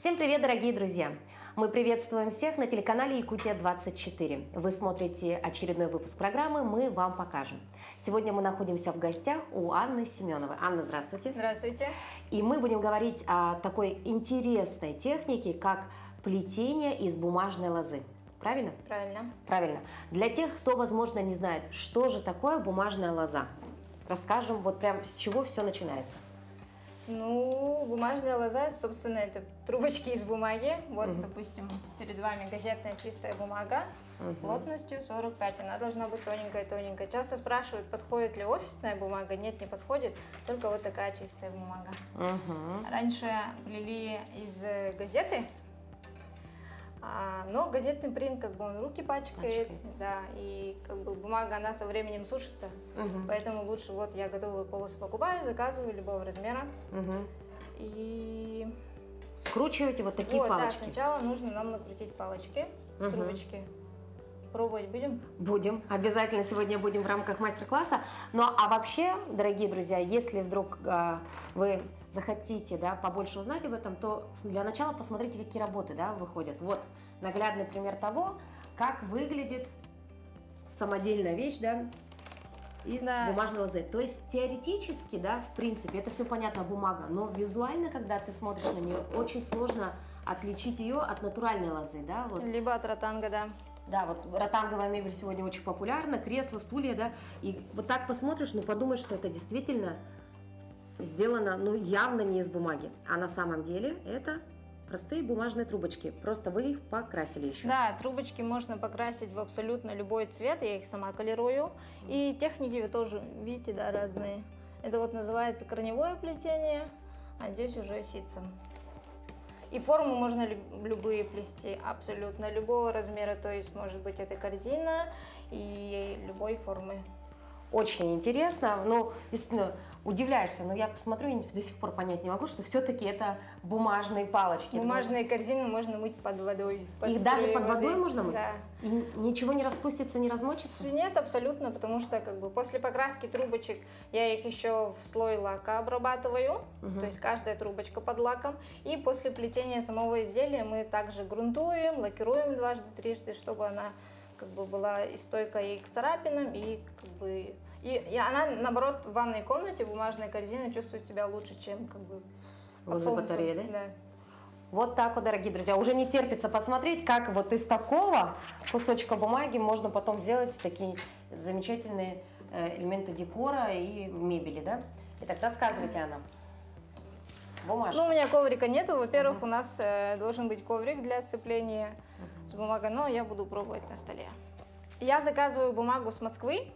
Всем привет, дорогие друзья! Мы приветствуем всех на телеканале Якутия-24. Вы смотрите очередной выпуск программы «Мы вам покажем». Сегодня мы находимся в гостях у Анны Семеновой. Анна, здравствуйте! Здравствуйте! И мы будем говорить о такой интересной технике, как плетение из бумажной лозы. Правильно? Правильно. Правильно. Для тех, кто, возможно, не знает, что же такое бумажная лоза, расскажем вот прям с чего все начинается. Ну, бумажная лоза, собственно, это трубочки из бумаги. Вот, допустим, перед вами газетная чистая бумага плотностью 45. Она должна быть тоненькая-тоненькая. Часто спрашивают, подходит ли офисная бумага. Нет, не подходит, только вот такая чистая бумага. Раньше плели из газеты, но газетный принт, как бы он руки пачкает, да, и как бы бумага, она со временем сушится, поэтому лучше вот я готовые полосы покупаю, заказываю любого размера, и скручиваете вот такие палочки. Да, сначала нужно нам накрутить палочки, трубочки. Пробовать будем? Будем. Обязательно сегодня будем в рамках мастер-класса. Ну а вообще, дорогие друзья, если вдруг вы захотите побольше узнать об этом, то для начала посмотрите, какие работы выходят. Вот наглядный пример того, как выглядит самодельная вещь из бумажной лозы. То есть теоретически, в принципе, это все понятно, бумага, но визуально, когда ты смотришь на нее, очень сложно отличить ее от натуральной лозы. Вот. Либо от ротанга, да. Да, вот ротанговая мебель сегодня очень популярна, кресла, стулья, и вот так посмотришь, подумаешь, что это действительно сделано, явно не из бумаги, а на самом деле это простые бумажные трубочки, просто вы их покрасили еще. Да, трубочки можно покрасить в абсолютно любой цвет, я их сама колерую, и техники вы тоже видите, разные. Это вот называется корневое плетение, а здесь уже ситцем. И форму можно любые плести, абсолютно любого размера, то есть может быть это корзина и любой формы. Очень интересно, действительно удивляешься, но я посмотрю и до сих пор понять не могу, что все-таки это бумажные палочки. Бумажные корзины можно мыть под водой. Их даже под водой можно мыть? Да. И ничего не распустится, не размочится? Нет, абсолютно, потому что после покраски трубочек я их еще в слой лака обрабатываю, то есть каждая трубочка под лаком, и после плетения самого изделия мы также грунтуем, лакируем дважды-трижды, чтобы она была и стойкая и к царапинам, и она, наоборот, в ванной комнате бумажная корзина чувствует себя лучше, чем возле батареи, да? Вот так вот, дорогие друзья. Уже не терпится посмотреть, как вот из такого кусочка бумаги можно потом сделать такие замечательные элементы декора и мебели, Итак, рассказывайте о нам. Бумажка. У меня коврика нету. Во-первых, у нас должен быть коврик для сцепления с бумагой, но я буду пробовать на столе. Я заказываю бумагу с Москвы,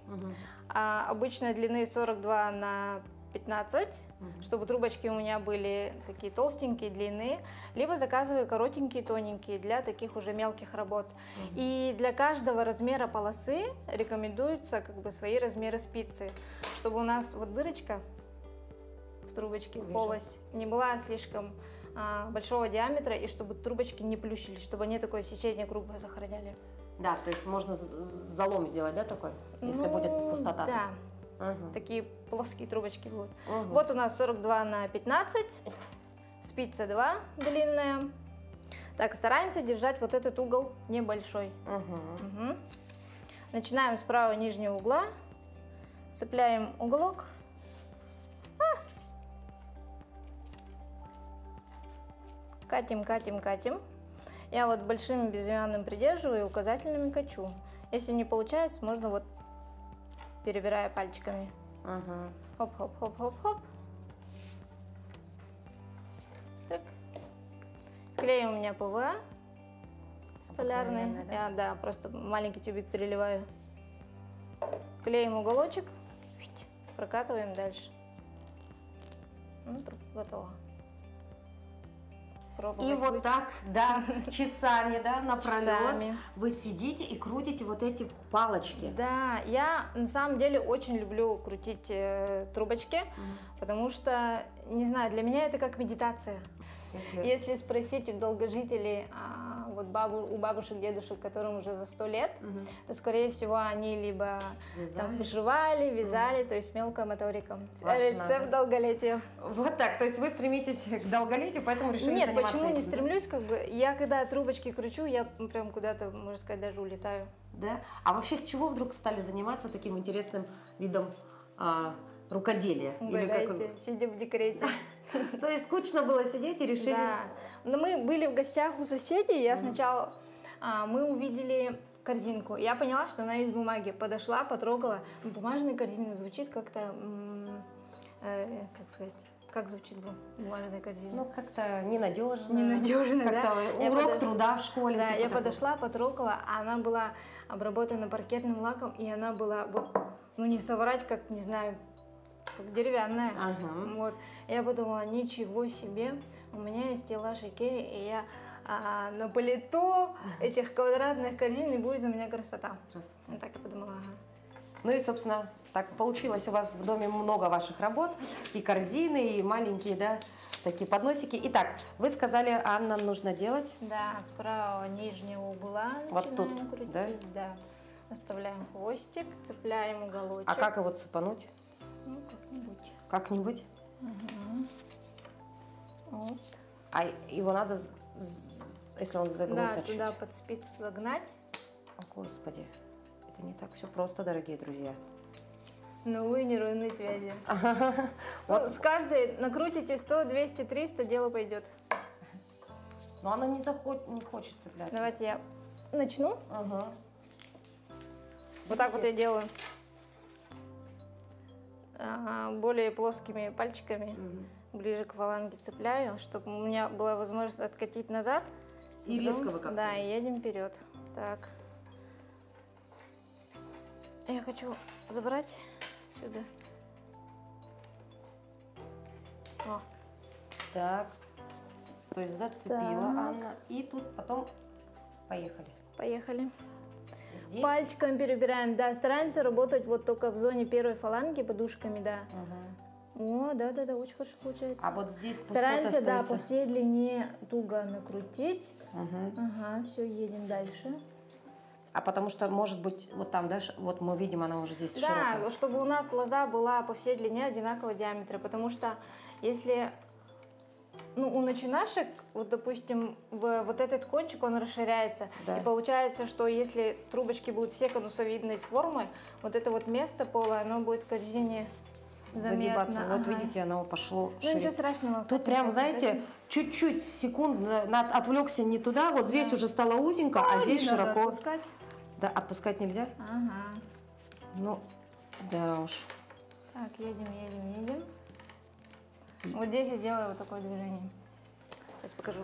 обычной длины 42 на 15, чтобы трубочки у меня были такие толстенькие, длинные, либо заказываю коротенькие, тоненькие для таких уже мелких работ. И для каждого размера полосы рекомендуются свои размеры спицы, чтобы у нас вот дырочка в трубочке, полость, не была слишком большого диаметра, и чтобы трубочки не плющились, чтобы они такое сечение круглое сохраняли. Да, то есть можно залом сделать, такой, если будет пустота? Да, такие плоские трубочки будут. Вот у нас 42 на 15, спица 2 длинная. Так, стараемся держать вот этот угол небольшой. Начинаем с правого нижнего угла, цепляем уголок. Катим, катим, катим. Я вот большим безымянным придерживаю и указательными качу. Если не получается, можно вот перебирая пальчиками. Хоп-хоп-хоп-хоп-хоп. Так. Клей у меня ПВА столярный. Я, просто маленький тюбик переливаю. Клеим уголочек, прокатываем дальше. Трубка готова. И вот так, часами, напролет вы сидите и крутите вот эти палочки. Да, я на самом деле очень люблю крутить трубочки, потому что, не знаю, для меня это как медитация. Если спросить у долгожителей вот у бабушек, дедушек, которым уже за 100 лет, то, скорее всего, они либо там вышивали, вязали, то есть мелкая моторика. Рецепт долголетия. Вот так, то есть вы стремитесь к долголетию, поэтому решили Нет, заниматься почему этим, не стремлюсь, как бы, я когда трубочки кручу, я прям куда-то, можно сказать, даже улетаю. Да? А вообще с чего вдруг стали заниматься таким интересным видом рукоделия? Угадайте, сидя в декрете. То есть скучно было сидеть и решили... Да, но мы были в гостях у соседей, я сначала, мы увидели корзинку, я поняла, что она из бумаги, подошла, потрогала, бумажная корзина звучит как-то, как сказать, как звучит бумажная корзина? Ну, как-то ненадежно. Ненадежно, как-то да. урок труда в школе. Да, типа я такого. подошла, потрогала, а она была обработана паркетным лаком, и она была, вот, ну не соврать, как, не знаю, как деревянная. Ага. Вот. Я подумала, ничего себе, у меня есть стеллаж Икеи, и я на полету этих квадратных корзин, и будет у меня красота. Вот так я подумала, ага. Ну и, собственно, так получилось. У вас в доме много ваших работ. И корзины, и маленькие, да, такие подносики. Итак, вы сказали, Анна, нужно делать? Да, с правого нижнего угла Вот начинаем тут, крутить, да? да. Оставляем хвостик, цепляем уголочек. А как его цепануть? Ну, как-нибудь. Как-нибудь? Вот. А его надо, если он загнулся Да, чуть? туда под спицу загнать. О, Господи. Это не так все просто, дорогие друзья. Но вы нейронные связи. Вот. Ну, с каждой накрутите 100, 200, 300, дело пойдет. Но оно не хочет цепляться. Давайте я начну. Ага. Вот так вот я делаю. Более плоскими пальчиками ближе к фаланге цепляю, чтобы у меня была возможность откатить назад. И резко вы как-то. Да, и едем вперед. Так. Я хочу забрать сюда. О. Так. То есть зацепила Так. Анна. И тут потом поехали. Поехали. Здесь. Пальчиком перебираем. Да, стараемся работать вот только в зоне первой фаланги подушками, да. Ага. О, да, очень хорошо получается. А вот здесь пустота Стараемся, да, остается. по всей длине туго накрутить. Ага. Ага, все, едем дальше. А потому что, может быть, вот там, да, вот мы видим, она уже здесь Да, широкая. чтобы у нас лоза была по всей длине одинакового диаметра, потому что если у начинашек, вот, допустим, вот этот кончик, он расширяется, Да. и получается, что если трубочки будут все конусовидной формы, вот это вот место пола, оно будет в корзине Загибаться. заметно. Вот видите, оно пошло Ну шире. ничего страшного. Тут прям, знаете, чуть-чуть секунд отвлекся не туда, вот здесь уже стало узенько, а здесь не надо широко. отпускать. Да, отпускать нельзя? Ага. Ну, да уж. Так, едем. Вот здесь я делаю вот такое движение. Сейчас покажу.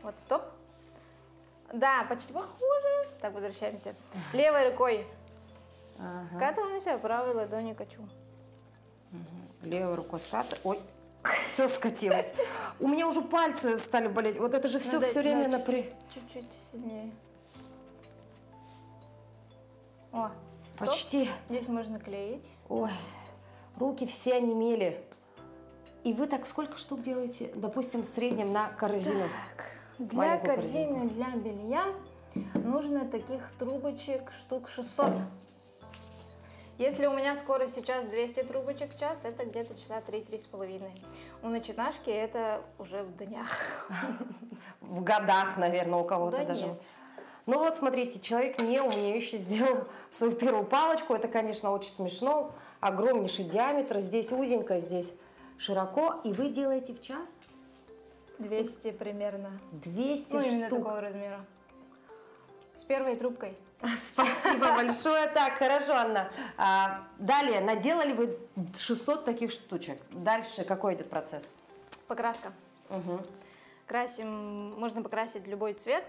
Вот, стоп. Да, почти похоже. Так, возвращаемся. Левой рукой Ага. скатываемся, а правой ладонью качу. Левой рукой скатываать. Ой, все скатилось. У меня уже пальцы стали болеть. Вот это же все Надо, время да, напряг. Чуть-чуть сильнее. О, стоп. Почти. Здесь можно клеить. Ой, руки все онемели. И вы так сколько штук делаете? Допустим, в среднем на корзину. Так, для Маленькую корзины, для белья нужно таких трубочек штук 600. Если у меня скорость сейчас 200 трубочек в час, это где-то часа 3-3,5. У начинашки это уже в днях. В годах, наверное, у кого-то Да даже. нет. Ну вот, смотрите, человек не умеющий сделал свою первую палочку. Это, конечно, очень смешно. Огромнейший диаметр. Здесь узенько, здесь широко. И вы делаете в час 200 примерно. 200 Ну, именно штук. такого размера. С первой трубкой. Спасибо большое. Так, хорошо, Анна. Далее, наделали вы 600 таких штучек. Дальше какой идет процесс? Покраска. Угу. Красим, можно покрасить любой цвет.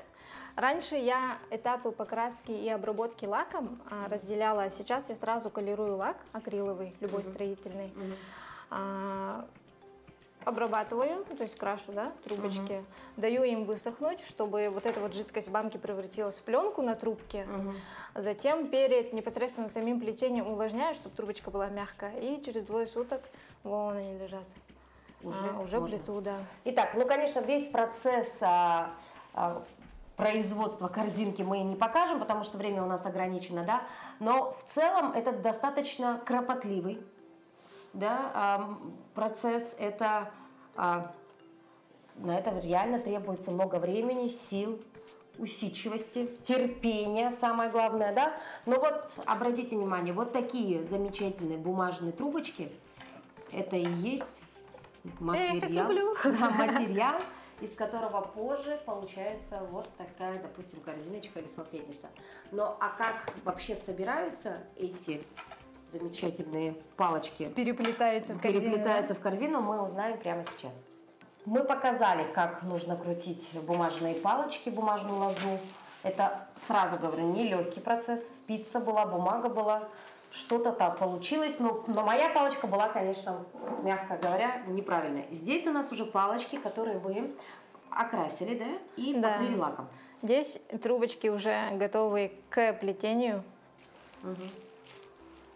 Раньше я этапы покраски и обработки лаком разделяла, а сейчас я сразу колерую лак акриловый, любой строительный. Обрабатываю, то есть крашу, да, трубочки, даю им высохнуть, чтобы вот эта вот жидкость в банке превратилась в пленку на трубке. Затем перед непосредственно самим плетением увлажняю, чтобы трубочка была мягкая, и через 2 суток вон они лежат. Уже можно. плету, да. Итак, ну, конечно, весь процесс производства корзинки мы не покажем, потому что время у нас ограничено, да, но в целом это достаточно кропотливый, да, процесс, на это реально требуется много времени, сил, усидчивости, терпения, самое главное, да. Но вот обратите внимание, вот такие замечательные бумажные трубочки, это и есть материал, материал, из которого позже получается вот такая, допустим, корзиночка или салфетница. Но а как вообще собираются эти замечательные палочки? Переплетаются в корзину, мы узнаем прямо сейчас. Мы показали, как нужно крутить бумажные палочки, бумажную лозу. Это, сразу говорю, нелегкий процесс. Спица была, бумага была, что-то там получилось. Но моя палочка была, конечно, мягко говоря, неправильная. Здесь у нас уже палочки, которые вы окрасили, да, и покрыли лаком. Здесь трубочки уже готовы к плетению. Угу.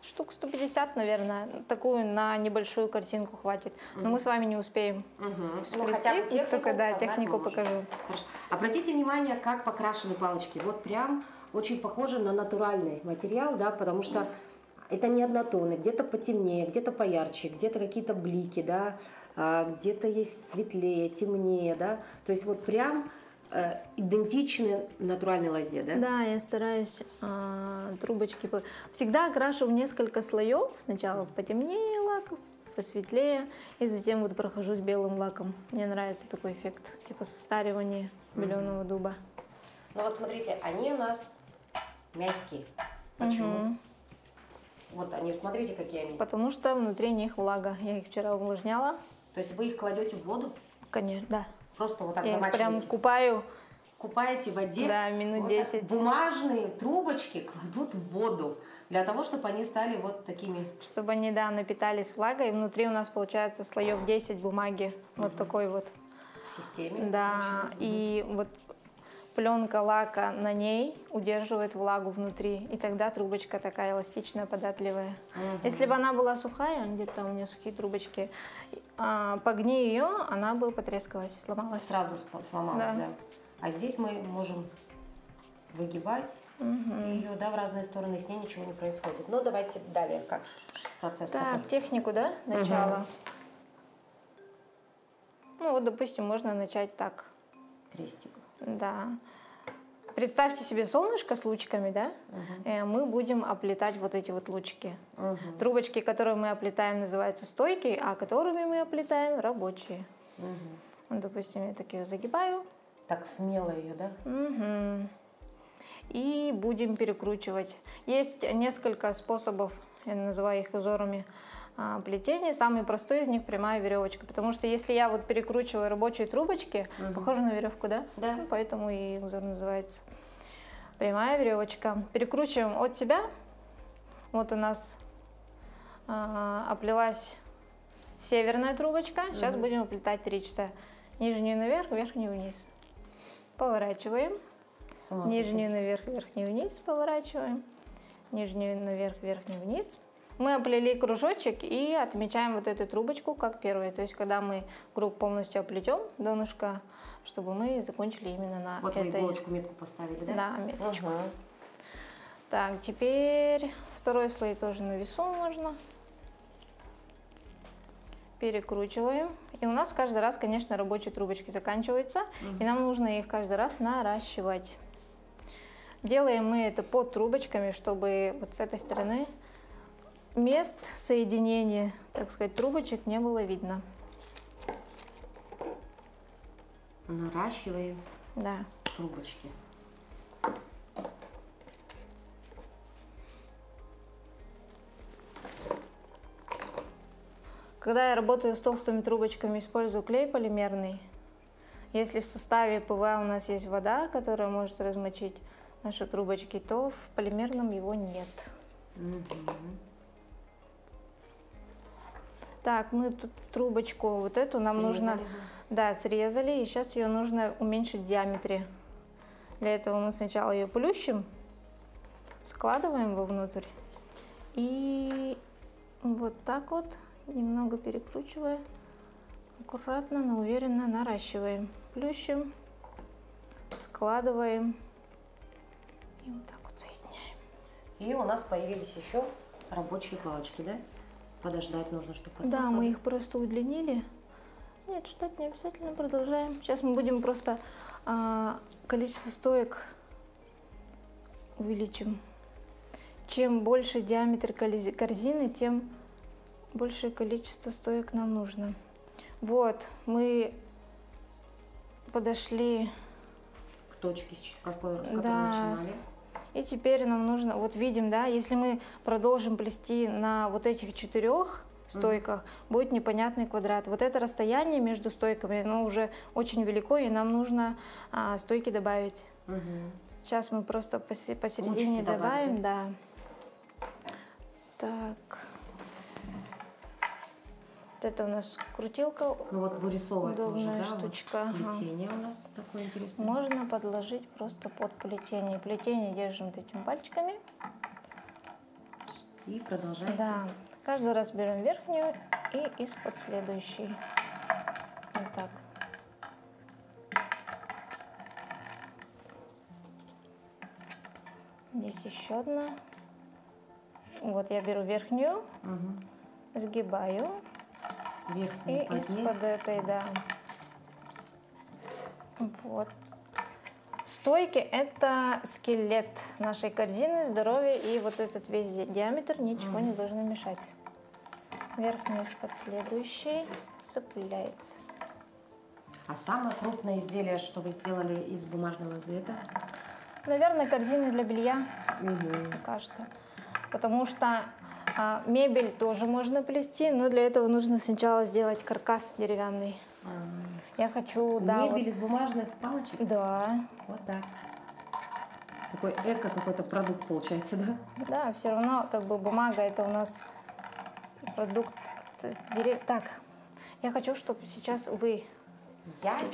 Штук 150, наверное. Такую на небольшую картинку хватит. Но мы с вами не успеем. Ну, хотя бы технику, только технику покажу. Хорошо. Обратите внимание, как покрашены палочки. Вот прям очень похоже на натуральный материал, да, потому что это не однотонный. Где-то потемнее, где-то поярче, где-то какие-то блики, да, где-то есть светлее, темнее, да. То есть вот прям идентичны натуральной лозе, да? Да, я стараюсь трубочки... Всегда окрашу в несколько слоев. Сначала потемнее лак, посветлее, и затем вот прохожу с белым лаком. Мне нравится такой эффект, типа состаривания беленого дуба. Ну вот смотрите, они у нас мягкие. Почему? Вот они, смотрите, какие они. Потому что внутри них влага. Я их вчера увлажняла. То есть вы их кладете в воду? Конечно, да. Просто вот так я замачиваете? Прям купаю. Купаете в воде? Да, минут вот 10. Бумажные трубочки кладут в воду, для того, чтобы они стали вот такими. Чтобы они, да, напитались влагой. И внутри у нас получается слоев 10 бумаги. Вот такой вот. В системе? Да, и вот пленка лака на ней удерживает влагу внутри. И тогда трубочка такая эластичная, податливая. Если бы она была сухая, где-то у меня сухие трубочки, погни ее, она бы потрескалась, сломалась. Сразу сломалась, да. А здесь мы можем выгибать ее, да, в разные стороны, с ней ничего не происходит. Ну, давайте далее, как процесс. Так, какой? технику, да, начало. Ну, вот, допустим, можно начать так. Крестик. Да. Представьте себе солнышко с лучиками, да? Мы будем оплетать вот эти вот лучики. Трубочки, которые мы оплетаем, называются стойки, а которыми мы оплетаем рабочие. Вот, допустим, я так ее загибаю. Так смело ее, да? И будем перекручивать. Есть несколько способов, я называю их узорами плетения. Самый простой из них прямая веревочка. Потому что если я вот перекручиваю рабочие трубочки, похоже на веревку, да? Да. Ну, поэтому и узор называется прямая веревочка. Перекручиваем от себя. Вот у нас оплелась северная трубочка. Сейчас будем оплетать 3 часа. Нижнюю наверх, верхнюю вниз. Поворачиваем. Нижнюю наверх, верхнюю вниз. Поворачиваем. Нижнюю наверх, верхнюю вниз. Мы оплели кружочек и отмечаем вот эту трубочку как первую. То есть, когда мы круг полностью оплетем, донышко, чтобы мы закончили именно на вот этой... Вот вы иголочку, метку поставили, да? Да, меточку. Так, теперь второй слой тоже на весу можно. Перекручиваем. И у нас каждый раз, конечно, рабочие трубочки заканчиваются. И нам нужно их каждый раз наращивать. Делаем мы это под трубочками, чтобы вот с этой стороны мест соединения, так сказать, трубочек не было видно. Наращиваем Да. трубочки. Когда я работаю с толстыми трубочками, использую клей полимерный. Если в составе ПВА у нас есть вода, которая может размочить наши трубочки, то в полимерном его нет. Так, мы тут трубочку вот эту нам нужно, да, срезали, и сейчас ее нужно уменьшить в диаметре. Для этого мы сначала ее плющим, складываем вовнутрь и вот так вот, немного перекручивая, аккуратно, но уверенно наращиваем. Плющим, складываем и вот так вот соединяем. И у нас появились еще рабочие палочки, да? Подождать нужно, чтобы подсохло. Да, мы их просто удлинили. Нет, ждать не обязательно, продолжаем. Сейчас мы будем просто количество стоек увеличим. Чем больше диаметр корзины, тем большее количество стоек нам нужно. Вот, мы подошли к точке, с которой да, начинали. И теперь нам нужно, вот видим, да, если мы продолжим плести на вот этих 4 стойках, будет непонятный квадрат. Вот это расстояние между стойками, оно уже очень велико, и нам нужно стойки добавить. Сейчас мы просто посередине добавим, да. Так. Вот это у нас крутилка. Ну вот вырисовывается уже, да, штучка. Вот плетение у нас такое интересное. Можно подложить просто под плетение. Плетение держим вот этими пальчиками. И продолжаете. Да. Каждый раз берем верхнюю и из-под следующей. Вот так. Здесь еще одна. Вот я беру верхнюю, сгибаю. Верхнюю и из-под этой, да. Вот. Стойки — это скелет нашей корзины, здоровье, и вот этот весь диаметр ничего не должно мешать. Верхнюю из-под следующей цепляется. А самое крупное изделие, что вы сделали из бумажного цвета? Наверное, корзины для белья, пока что. Потому что мебель тоже можно плести, но для этого нужно сначала сделать каркас деревянный. Я хочу, да. Мебель из бумажных палочек? Да. Вот так. Такой эко какой-то продукт получается, да? Да, все равно как бы бумага — это у нас продукт дерев. Так, я хочу, чтобы сейчас вы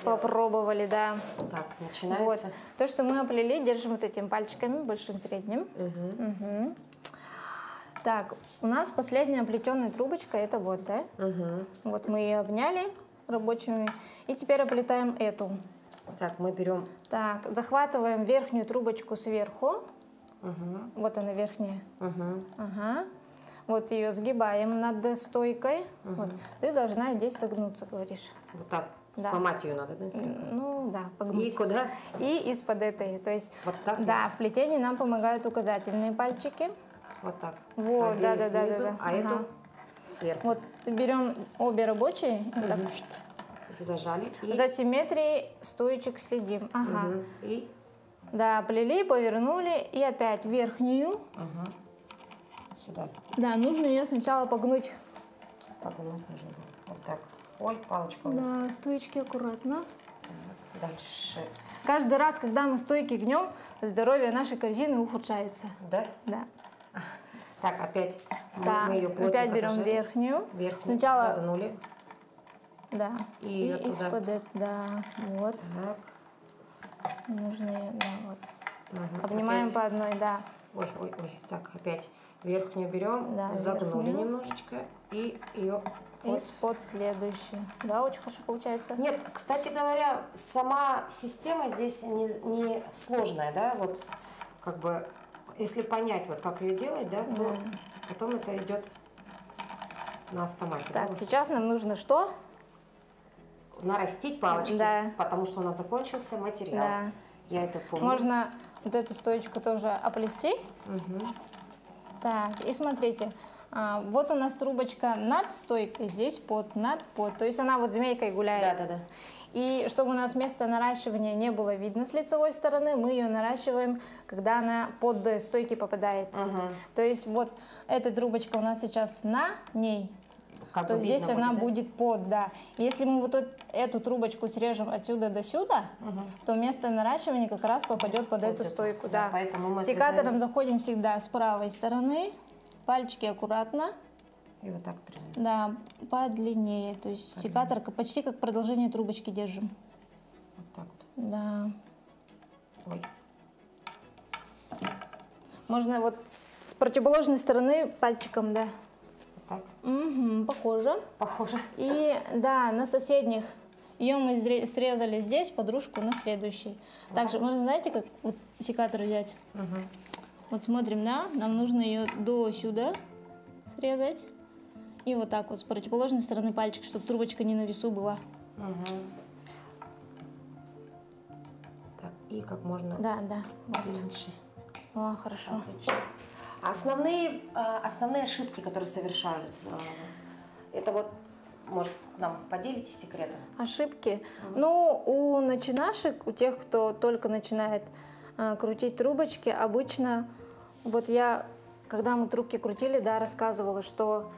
попробовали, да. Так, начинается. Вот. То, что мы оплели, держим вот этими пальчиками, большим, средним. Так, у нас последняя плетеная трубочка, это вот, да? Вот мы ее обняли рабочими, и теперь оплетаем эту. Так, мы берем... Так, захватываем верхнюю трубочку сверху. Вот она верхняя. Ага. Вот ее сгибаем над стойкой. Вот. Ты должна здесь согнуться, говоришь. Вот так. Да. Сломать ее надо, да? Ну да, погнуть. И куда? И из-под этой. То есть, вот так? Да, в плетении нам помогают указательные пальчики. Вот так. Вот, да, снизу, а эту сверху. Вот берем обе рабочие, вот так, зажали. И... За симметрией стоечек следим. Ага. И? Да, плели, повернули, и опять верхнюю. Сюда. Да, нужно ее сначала погнуть. Погнуть нужно. Вот так. Ой, палочка у нас. Да, стоечки аккуратно. Так, дальше. Каждый раз, когда мы стойки гнем, здоровье нашей корзины ухудшается. Да? Да. Так, опять да. мы ее плотненько опять берем зажали. Верхнюю сначала загнули. Да. И из-под этого, да, вот. Так. Нужно ее, да, вот. Поднимаем опять по одной, да. Ой. Так, опять верхнюю берем, да, загнули верхнюю немножечко и ее... Из-под следующей. Да, очень хорошо получается. Нет, кстати говоря, сама система здесь не сложная, да, вот как бы, если понять, вот как ее делать, да, то потом это идет на автомате. Так, да, сейчас нам нужно что? Нарастить палочки, да. Потому что у нас закончился материал. Да. Я это помню. Можно вот эту стоечку тоже оплести. Так, и смотрите. Вот у нас трубочка над стойкой, здесь над под. То есть она вот змейкой гуляет. Да. И чтобы у нас место наращивания не было видно с лицевой стороны, мы ее наращиваем, когда она под стойки попадает. То есть вот эта трубочка у нас сейчас на ней, то здесь она будет под, да. Если мы вот эту трубочку срежем отсюда до сюда, то место наращивания как раз попадет под эту стойку. Да. Поэтому мы секатором заходим всегда с правой стороны. Пальчики аккуратно. И вот так отрезаем. Да, подлиннее. То есть секатор почти как продолжение трубочки держим. Вот так вот. Да. Ой. Можно вот с противоположной стороны пальчиком, да. Вот так. Похоже. Похоже. И да, на соседних Ее мы срезали здесь, подружку на следующий. Также можно, знаете, как вот секатор взять? Вот смотрим, да, нам нужно ее до сюда срезать. И вот так вот с противоположной стороны пальчик, чтобы трубочка не на весу была. Так, и как можно тоньше. О, хорошо. Отлично. Основные ошибки, которые совершают, это вот, может, нам поделитесь секретом? Ошибки? Ну, у начинашек, у тех, кто только начинает крутить трубочки, обычно, вот я, когда мы трубки крутили, да, рассказывала, что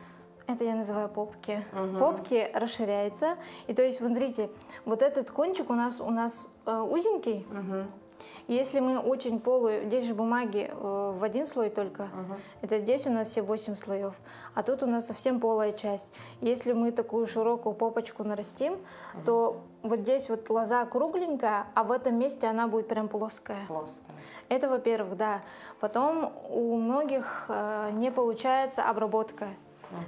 это я называю попки. Попки расширяются. И то есть, смотрите, вот этот кончик у нас узенький. Если мы очень полую, здесь же бумаги в один слой только, это здесь у нас все 8 слоев, а тут у нас совсем полая часть. Если мы такую широкую попочку нарастим, то вот здесь вот лоза кругленькая, а в этом месте она будет прям плоская. Это, во-первых, да. Потом у многих не получается обработка.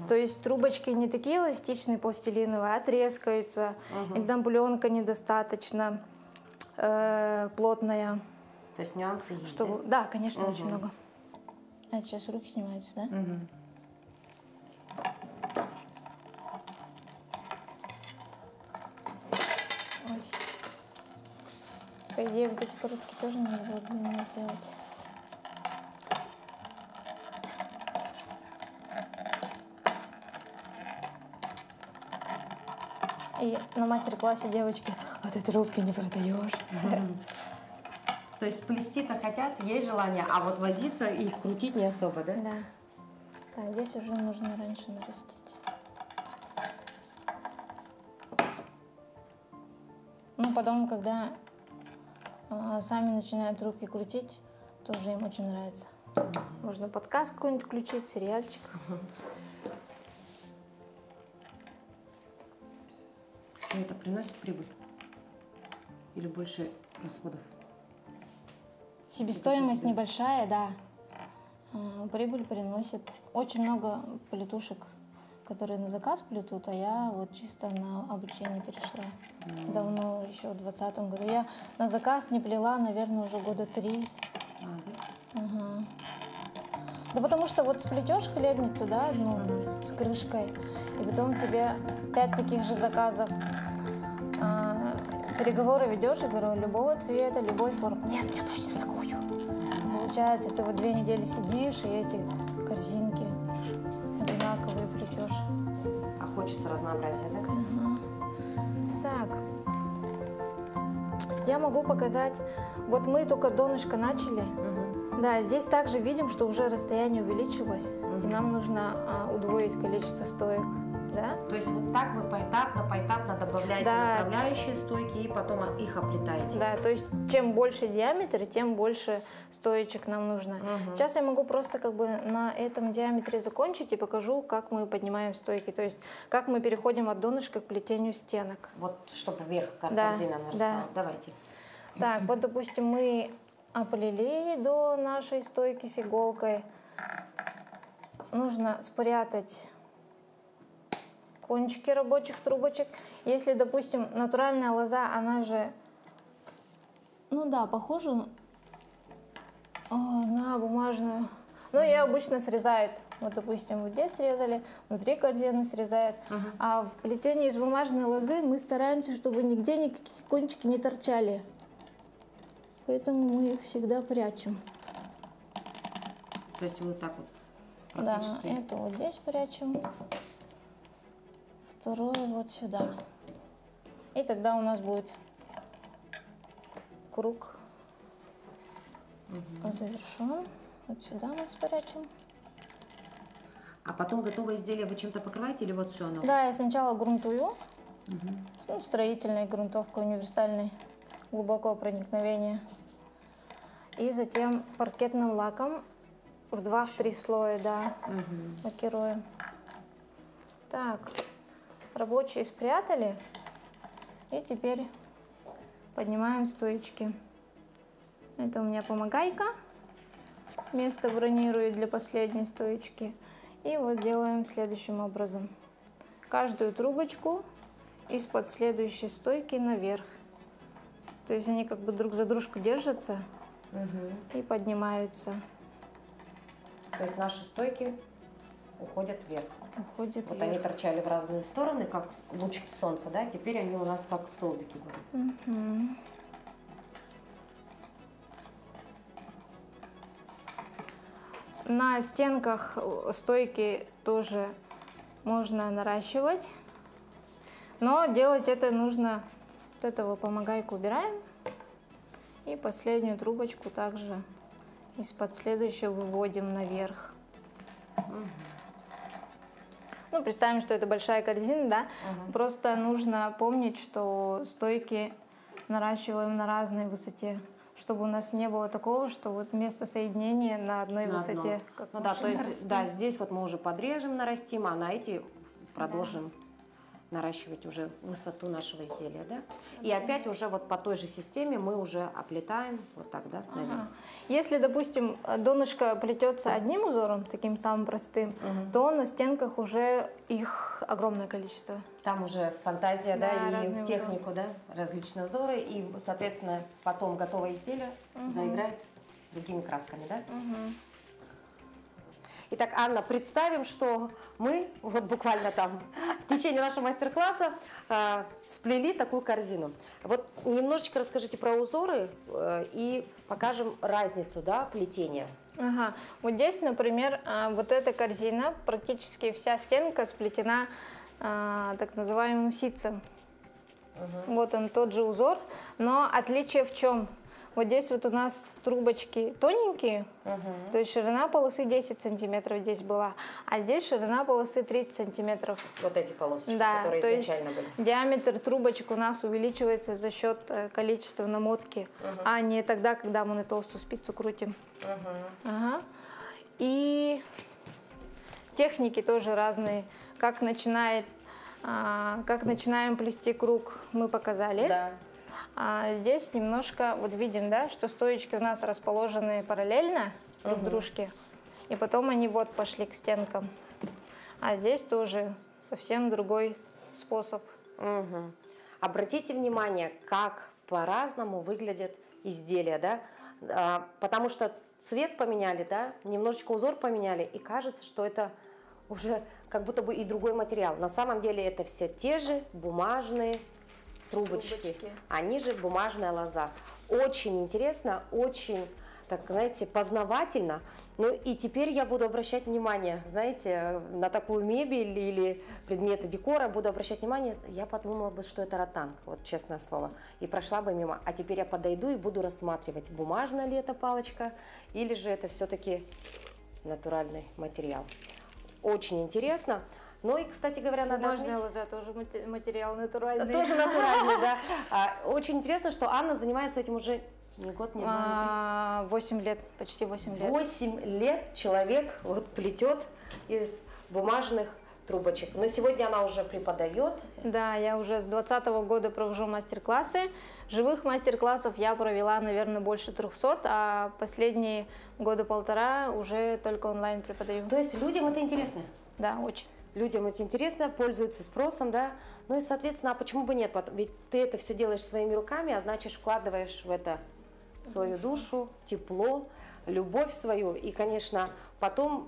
То есть трубочки не такие эластичные, пластилиновые, а трескаются, или там пленка недостаточно плотная. То есть нюансы есть, чтобы... Да, конечно, очень много. А сейчас руки снимаются, да? Ой. По идее, вот эти короткие тоже надо было длинные сделать. И на мастер-классе девочки, а ты трубки не продаешь. То есть плести-то хотят, есть желание, а вот возиться и их крутить не особо, да? Да. Так, здесь уже нужно раньше нарастить. Ну, потом, когда сами начинают трубки крутить, тоже им очень нравится. Можно подкаст какой-нибудь включить, сериальчик. Что это приносит прибыль? Или больше расходов? Себестоимость небольшая, да. Прибыль приносит. Очень много плетушек, которые на заказ плетут, а я вот чисто на обучение перешла. Давно, еще в 2020 году. Я на заказ не плела, наверное, уже года 3. Да потому что вот сплетешь хлебницу, да, одну с крышкой, и потом тебе 5 таких же заказов. Переговоры ведешь, и говорю, любого цвета, любой формы. Нет, мне точно такую. Получается, ты вот 2 недели сидишь, и эти корзинки одинаковые плетешь. А хочется разнообразия, да? Так. Я могу показать. Вот мы только донышко начали. Да, здесь также видим, что уже расстояние увеличилось, и нам нужно удвоить количество стоек. Да? То есть вот так вы поэтапно добавляете направляющие стойки и потом их оплетаете. Да, то есть чем больше диаметр, тем больше стоечек нам нужно. Сейчас я могу просто как бы на этом диаметре закончить и покажу, как мы поднимаем стойки. То есть как мы переходим от донышка к плетению стенок. Вот чтобы вверх корзина нарастала. Да. Давайте. Так, вот допустим мы оплели до нашей стойки с иголкой. Нужно спрятать кончики рабочих трубочек. Если, допустим, натуральная лоза, она же, ну да, похожа на бумажную. Но ее обычно срезают. Вот, допустим, вот здесь срезали, внутри корзины срезают. А в плетении из бумажной лозы мы стараемся, чтобы нигде никакие кончики не торчали. Поэтому мы их всегда прячем. То есть вот так вот? Да, это вот здесь прячем. Второе вот сюда. И тогда у нас будет круг завершен. Вот сюда мы спрячем. А потом готовое изделие вы чем-то покрываете или вот все оно? Да, я сначала грунтую. Ну, строительной грунтовкой универсальной. Глубокого проникновения. И затем паркетным лаком в 2-3 слоя, да, лакируем. Так. Рабочие спрятали, и теперь поднимаем стоечки. Это у меня помогайка, место бронирую для последней стоечки. И вот делаем следующим образом. Каждую трубочку из-под следующей стойки наверх. То есть они как бы друг за дружку держатся и поднимаются. То есть наши стойки уходят вверх. Уходят Вот вверх. они торчали в разные стороны, как лучики солнца, да? Теперь они у нас как столбики будут. На стенках стойки тоже можно наращивать, но делать это нужно, вот этого помогайку убираем, и последнюю трубочку также из-под следующего выводим наверх. Ну, представим, что это большая корзина, да? Просто нужно помнить, что стойки наращиваем на разной высоте, чтобы у нас не было такого, что вот место соединения на одной высоте. Как ну да, то есть, распилит. да, здесь вот мы уже подрежем, нарастим, а на эти продолжим наращивать уже высоту нашего изделия, да? И опять уже вот по той же системе мы уже оплетаем вот так, да, наверх. Если, допустим, донышко плетется одним узором, таким самым простым, то на стенках уже их огромное количество. Там уже фантазия, да, и разные технику, да, различные узоры, и, соответственно, потом готовое изделие заиграет другими красками, да? Итак, Анна, представим, что мы вот буквально там в течение нашего мастер-класса сплели такую корзину. Вот немножечко расскажите про узоры и покажем разницу, да, плетения. Ага. Вот здесь, например, вот эта корзина, практически вся стенка сплетена так называемым ситцем. Вот он, тот же узор, но отличие в чем? Вот здесь вот у нас трубочки тоненькие, то есть ширина полосы 10 сантиметров здесь была, а здесь ширина полосы 30 сантиметров. Вот эти полосочки, Да, которые то изначально есть были. диаметр трубочек у нас увеличивается за счет количества намотки, а не тогда, когда мы на толстую спицу крутим. И техники тоже разные. Как начинаем плести круг, мы показали. Да. А здесь немножко, вот видим, да, что стоечки у нас расположены параллельно друг дружке, и потом они вот пошли к стенкам. А здесь тоже совсем другой способ. Обратите внимание, как по-разному выглядят изделия, да, потому что цвет поменяли, да, немножечко узор поменяли, и кажется, что это уже как будто бы и другой материал. На самом деле это все те же бумажные трубочки. Они же бумажная лоза. Очень интересно, очень, так, знаете, познавательно. Ну и теперь я буду обращать внимание, знаете, на такую мебель или предметы декора, буду обращать внимание. Я подумала бы, что это ротанг, вот честное слово, и прошла бы мимо. А теперь я подойду и буду рассматривать, бумажная ли эта палочка, или же это все-таки натуральный материал. Очень интересно. Ну и, кстати говоря, надо Бумажная лоза тоже материал натуральный. Тоже натуральный, да. Очень интересно, что Анна занимается этим уже не год, не два, не 8 лет, почти 8 лет. 8 лет человек вот плетет из бумажных трубочек. Но сегодня она уже преподает. Да, я уже с 2020 года провожу мастер-классы. Живых мастер-классов я провела, наверное, больше 300, а последние года полтора уже только онлайн преподаю. То есть людям это интересно? Да, очень. Людям это интересно, пользуются спросом, да. Ну и, соответственно, а почему бы нет? Ведь ты это все делаешь своими руками, а значит, вкладываешь в это свою душу, тепло, любовь свою. И, конечно, потом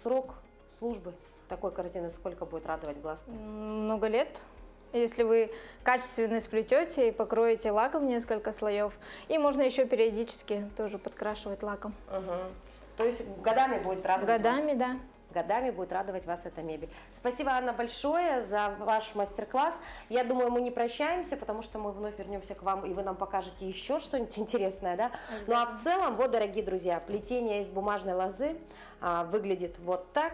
срок службы такой корзины сколько будет радовать глаз? Много лет. Если вы качественно сплетете и покроете лаком несколько слоев, и можно еще периодически тоже подкрашивать лаком. То есть годами будет радовать вас? Годами, да. Годами будет радовать вас эта мебель. Спасибо, Анна, большое за ваш мастер-класс. Я думаю, мы не прощаемся, потому что мы вновь вернемся к вам, и вы нам покажете еще что-нибудь интересное, да? Ну а в целом, вот, дорогие друзья, плетение из бумажной лозы выглядит вот так,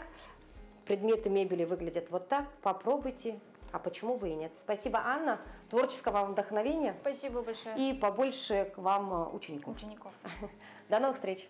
предметы мебели выглядят вот так. Попробуйте, а почему бы и нет. Спасибо, Анна, творческого вам вдохновения. Спасибо большое. И побольше к вам учеников. Учеников. До новых встреч.